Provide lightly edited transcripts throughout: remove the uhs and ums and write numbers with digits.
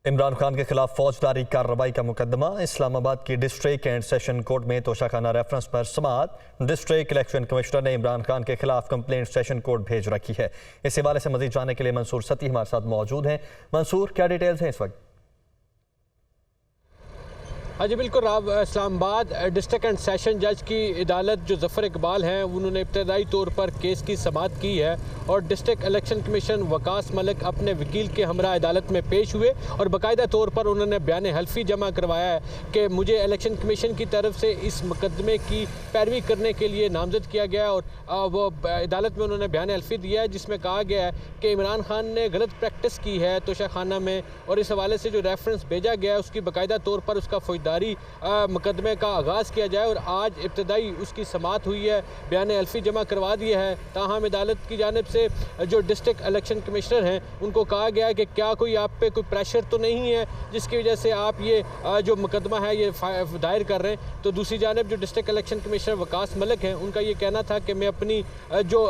इमरान खान के खिलाफ फौजदारी कार्रवाई का मुकदमा इस्लामाबाद की डिस्ट्रिक्ट एंड सेशन कोर्ट में तोशाखाना रेफरेंस पर समाअत। डिस्ट्रिक्ट इलेक्शन कमिश्नर ने इमरान खान के खिलाफ कंप्लेंट सेशन कोर्ट भेज रखी है। इस हवाले से मजीद जानने के लिए मंसूर सती हमारे साथ मौजूद हैं। मंसूर, क्या डिटेल्स हैं इस वक्त? हाँ जी बिल्कुल, इस्लामाबाद डिस्ट्रिक्ट एंड सेशन जज की अदालत जो ज़फ़र इकबाल हैं उन्होंने इब्तदाई तौर पर केस की समाअत की है और district election commission Waqas Malik अपने वकील के हमरा अदालत में पेश हुए और बाकायदा तौर पर उन्होंने बयान हल्फी जमा करवाया है कि मुझे इलेक्शन कमीशन की तरफ से इस मुकदमे की पैरवी करने के लिए नामजद किया गया और वो अदालत में उन्होंने बयान हल्फी दिया है जिसमें कहा गया है कि इमरान खान ने गलत प्रैक्टिस की है तोशाखाना में और इस हवाले से जो रेफरेंस भेजा गया है उसकी बाकायदा तौर पर उसका फौजदारी मुकदमे का आगाज़ किया जाए और आज इब्तदाई उसकी समाअत हुई है, बयान हल्फी जमा करवा दिया है। ताहम अदालत की जानिब से जो डिस्ट्रिक्ट इलेक्शन कमिश्नर हैं उनको कहा गया है कि क्या कोई आप पे कोई प्रेशर तो नहीं है जिसकी वजह से आप ये जो मुकदमा है ये दायर कर रहे हैं। तो दूसरी जानिब जो district election commissioner Waqas Malik हैं उनका ये कहना था कि मैं अपनी जो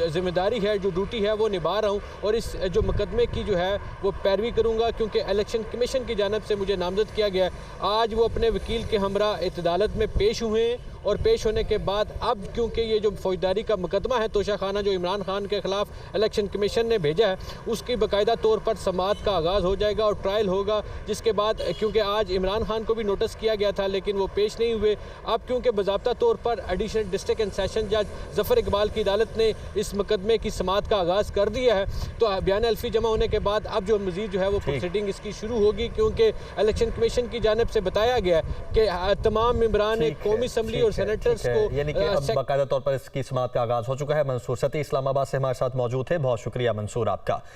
जिम्मेदारी है, जो ड्यूटी है वो निभा रहा हूँ और इस जो मुकदमे की जो है वो पैरवी करूँगा क्योंकि इलेक्शन कमीशन की जानिब से मुझे नामजद किया गया है। आज वो अपने वकील के हमरा अदालत में पेश हुए हैं और पेश होने के बाद अब क्योंकि ये जो फौजदारी का मुकदमा है तोशाखाना जो इमरान खान के खिलाफ इलेक्शन कमीशन ने भेजा है उसकी बाकायदा तौर पर समाअत का आगाज़ हो जाएगा और ट्रायल होगा, जिसके बाद क्योंकि आज इमरान खान को भी नोटिस किया गया था लेकिन वो पेश नहीं हुए। अब क्योंकि बाज़ाब्ता तौर पर एडिशनल डिस्ट्रिक्ट एंड सेशन जज ज़फ़र इकबाल की अदालत ने इस मुकदमे की समाअत का आगाज़ कर दिया है तो बयान हल्फी जमा होने के बाद अब जो मज़ीद जो है वो प्रोसीडिंग इसकी शुरू होगी क्योंकि इलेक्शन कमीशन की जानिब से बताया गया है कि तमाम मेंबरान कौमी असम्बली और सेनेटर्स को यानी कि अब बाकायदा तौर पर इसकी समाअत का आगाज़ हो चुका है। मंसूर सती इस्लामाबाद से हमारे साथ मौजूद थे। बहुत शुक्रिया मंसूर आपका।